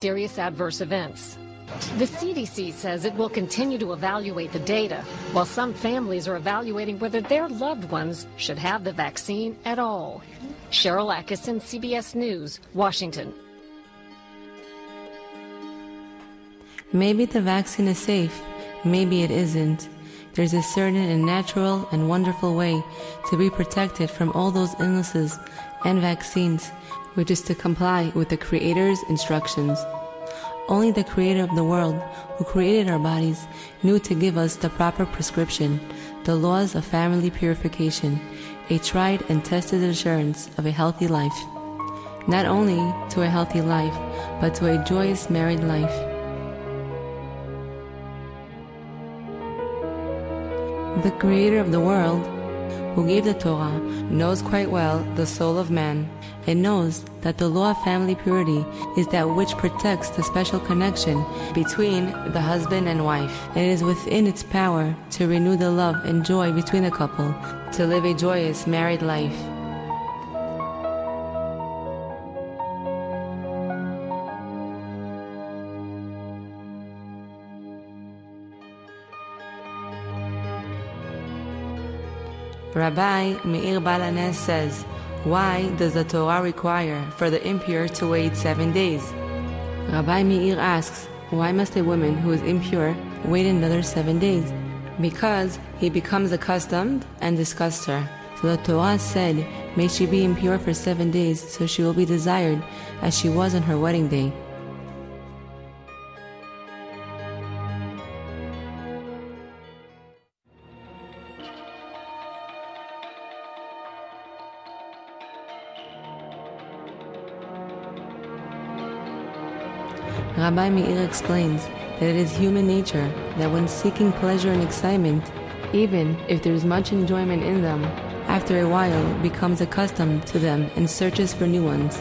serious adverse events. The CDC says it will continue to evaluate the data, while some families are evaluating whether their loved ones should have the vaccine at all. Cheryl Atkinson, CBS News, Washington. Maybe the vaccine is safe, maybe it isn't. There's a certain and natural and wonderful way to be protected from all those illnesses and vaccines, which is to comply with the Creator's instructions. Only the Creator of the world, who created our bodies, knew to give us the proper prescription, the laws of family purification, a tried and tested assurance of a healthy life. Not only to a healthy life, but to a joyous married life. The Creator of the world, who gave the Torah, knows quite well the soul of man, and knows that the law of family purity is that which protects the special connection between the husband and wife. It is within its power to renew the love and joy between the couple, to live a joyous married life. Rabbi Meir Baal HaNes says, why does the Torah require for the impure to wait 7 days? Rabbi Meir asks, why must a woman who is impure wait another 7 days? Because he becomes accustomed and disgusts her. So the Torah said, may she be impure for 7 days, so she will be desired as she was on her wedding day. Rabbi Meir explains that it is human nature that when seeking pleasure and excitement, even if there is much enjoyment in them, after a while becomes accustomed to them and searches for new ones.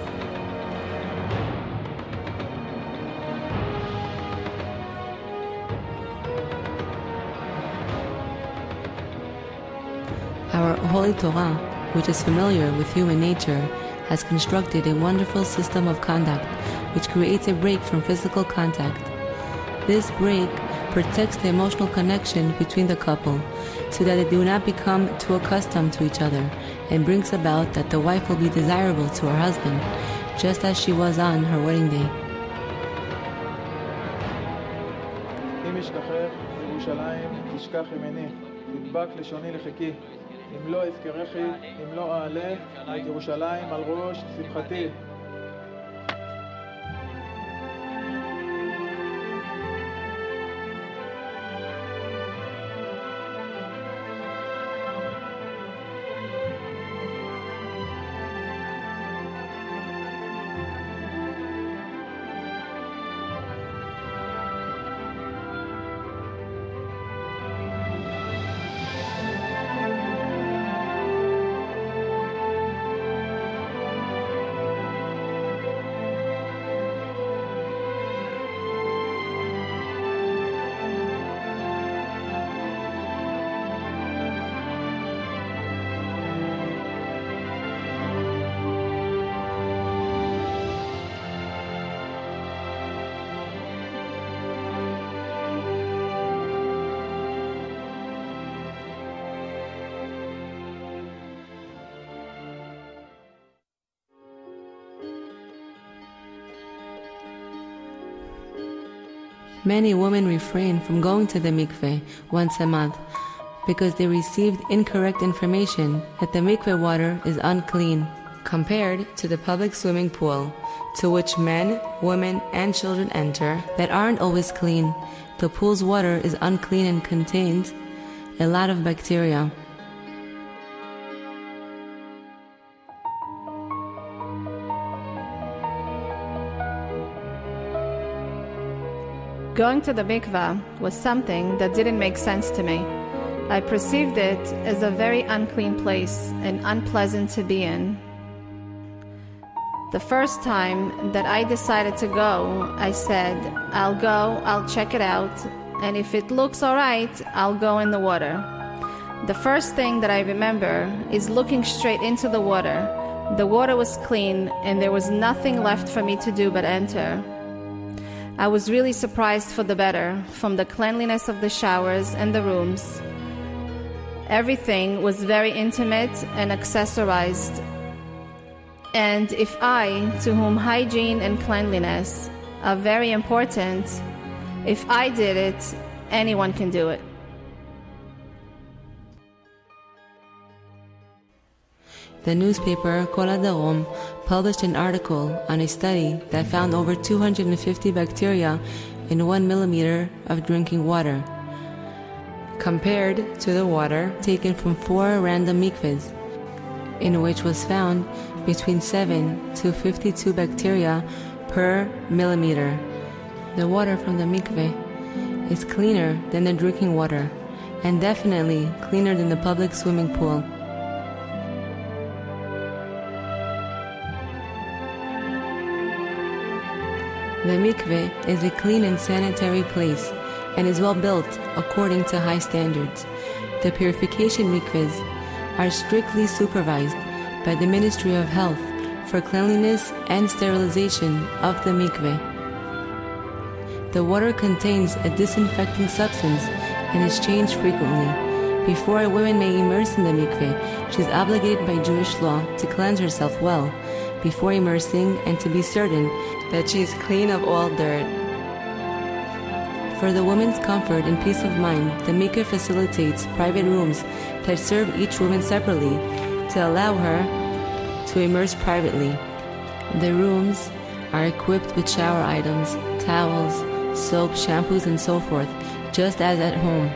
Our Holy Torah, which is familiar with human nature, has constructed a wonderful system of conduct which creates a break from physical contact. This break protects the emotional connection between the couple so that they do not become too accustomed to each other, and brings about that the wife will be desirable to her husband, just as she was on her wedding day. אם אשכחך ירושלים תשכח ימיני, תדבק לשוני לחכי, אם לא אזכרכי, אם לא אעלה את ירושלים על ראש שמחתי. Many women refrain from going to the mikveh once a month because they received incorrect information that the mikveh water is unclean compared to the public swimming pool, to which men, women, and children enter, that aren't always clean. The pool's water is unclean and contains a lot of bacteria. Going to the mikvah was something that didn't make sense to me. I perceived it as a very unclean place and unpleasant to be in. The first time that I decided to go, I said, I'll go, I'll check it out, and if it looks alright, I'll go in the water. The first thing that I remember is looking straight into the water. The water was clean and there was nothing left for me to do but enter. I was really surprised for the better, from the cleanliness of the showers and the rooms. Everything was very intimate and accessorized. And if I, to whom hygiene and cleanliness are very important, if I did it, anyone can do it. The newspaper Kol HaDarom published an article on a study that found over 250 bacteria in 1 millimeter of drinking water, compared to the water taken from 4 random mikvahs, in which was found between 7 to 52 bacteria per millimeter. The water from the mikveh is cleaner than the drinking water, and definitely cleaner than the public swimming pool. The mikveh is a clean and sanitary place and is well built according to high standards. The purification mikvahs are strictly supervised by the Ministry of Health for cleanliness and sterilization of the mikveh. The water contains a disinfecting substance and is changed frequently. Before a woman may immerse in the mikveh, she is obligated by Jewish law to cleanse herself well before immersing and to be certain that she is clean of all dirt. For the woman's comfort and peace of mind, the mikveh facilitates private rooms that serve each woman separately to allow her to immerse privately. The rooms are equipped with shower items, towels, soap, shampoos, and so forth, just as at home.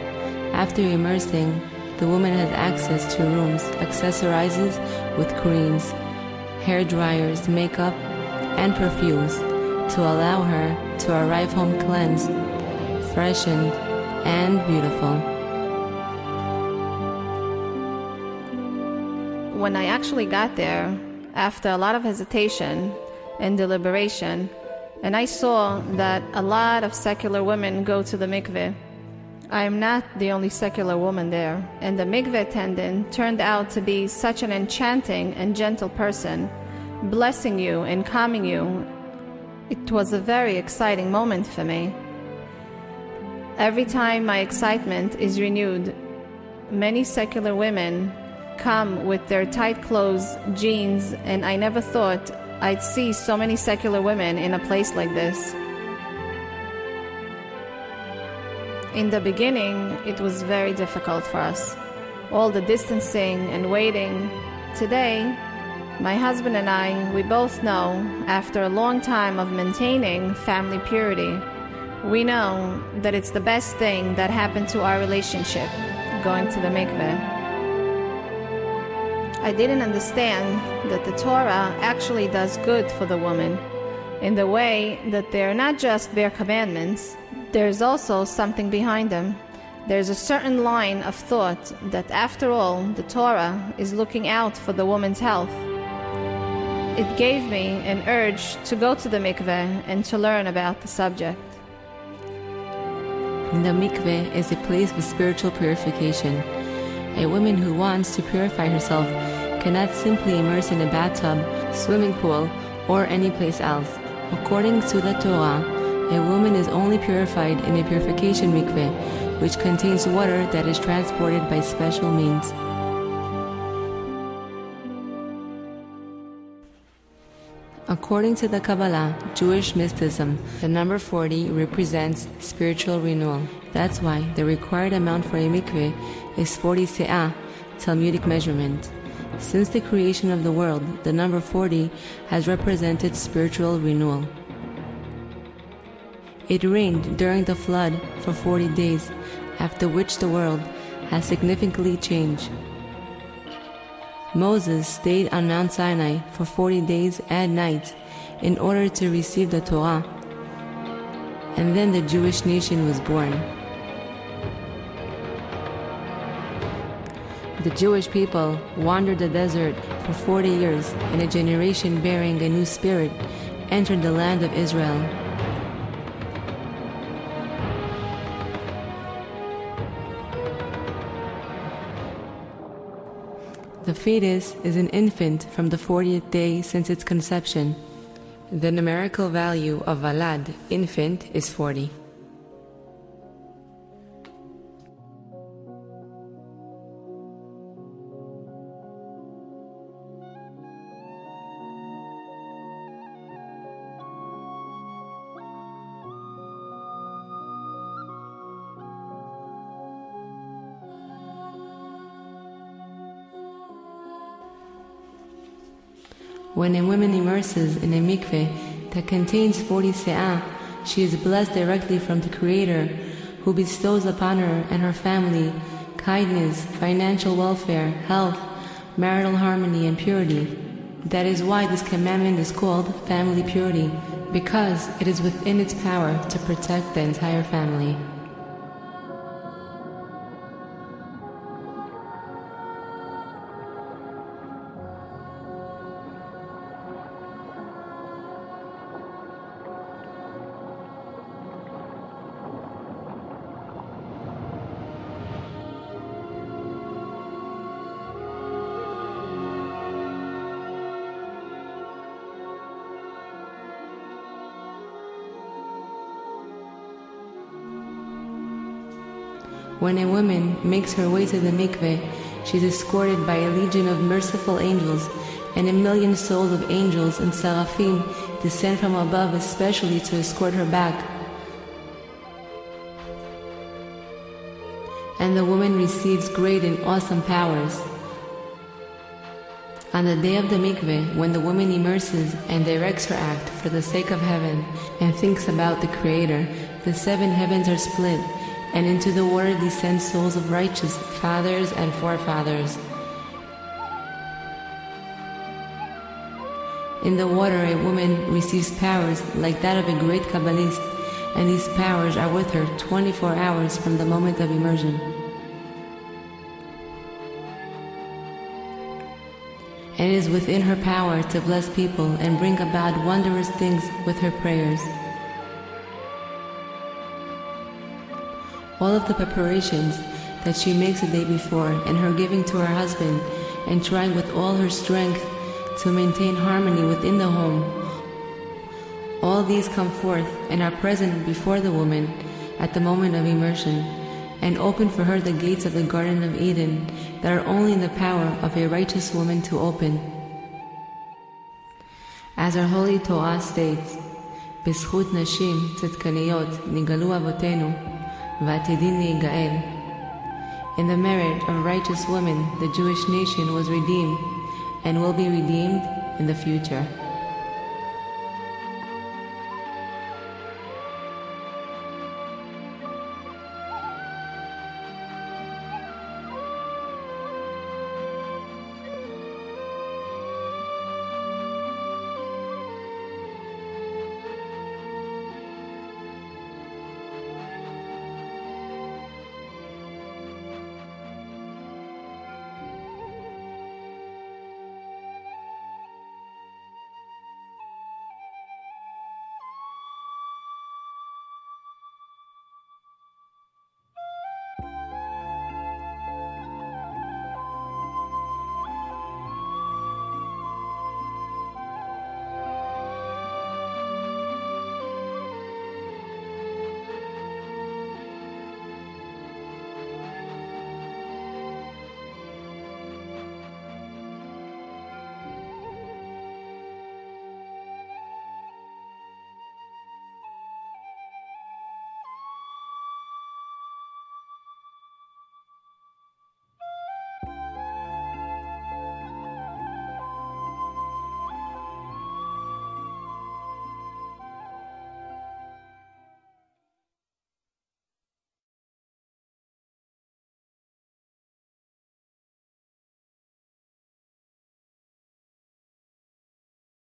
After immersing, the woman has access to rooms accessorized with creams, hair dryers, makeup, and perfumes to allow her to arrive home cleansed, freshened, and beautiful. When I actually got there, after a lot of hesitation and deliberation, and I saw that a lot of secular women go to the mikveh, I am not the only secular woman there, and the mikveh attendant turned out to be such an enchanting and gentle person, blessing you and calming you. It was a very exciting moment for me. Every time my excitement is renewed, many secular women come with their tight clothes, jeans, and I never thought I'd see so many secular women in a place like this. In the beginning, it was very difficult for us. All the distancing and waiting. Today, my husband and I, we both know, after a long time of maintaining family purity, we know that it's the best thing that happened to our relationship, going to the mikveh. I didn't understand that the Torah actually does good for the woman, in the way that they're not just bare commandments, there's also something behind them. There's a certain line of thought that after all, the Torah is looking out for the woman's health. It gave me an urge to go to the mikveh and to learn about the subject. The mikveh is a place of spiritual purification. A woman who wants to purify herself cannot simply immerse in a bathtub, swimming pool, or any place else. According to the Torah, a woman is only purified in a purification mikveh, which contains water that is transported by special means. According to the Kabbalah, Jewish mysticism, the number 40 represents spiritual renewal. That's why the required amount for a mikveh is 40 se'ah, Talmudic measurement. Since the creation of the world, the number 40 has represented spiritual renewal. It rained during the flood for 40 days, after which the world has significantly changed. Moses stayed on Mount Sinai for 40 days and nights in order to receive the Torah, and then the Jewish nation was born. The Jewish people wandered the desert for 40 years, and a generation bearing a new spirit entered the land of Israel. The fetus is an infant from the 40th day since its conception. The numerical value of Valad, infant, is 40. When a woman immerses in a mikveh that contains 40 se'ah, she is blessed directly from the Creator, who bestows upon her and her family kindness, financial welfare, health, marital harmony, and purity. That is why this commandment is called family purity, because it is within its power to protect the entire family. When a woman makes her way to the mikveh, she is escorted by a legion of merciful angels, and 1,000,000 souls of angels and seraphim descend from above especially to escort her back. And the woman receives great and awesome powers. On the day of the mikveh, when the woman immerses and directs her act for the sake of heaven and thinks about the Creator, the 7 heavens are split, and into the water descend souls of righteous fathers and forefathers. In the water a woman receives powers like that of a great Kabbalist, and these powers are with her 24 hours from the moment of immersion. And it is within her power to bless people and bring about wondrous things with her prayers. All of the preparations that she makes the day before, and her giving to her husband, and trying with all her strength to maintain harmony within the home, all these come forth and are present before the woman at the moment of immersion, and open for her the gates of the Garden of Eden that are only in the power of a righteous woman to open. As our holy Torah states, "B'zchut nashim tzedkaniyot nigalu avotenu, v'atidin nigael." In the merit of righteous women, the Jewish nation was redeemed and will be redeemed in the future.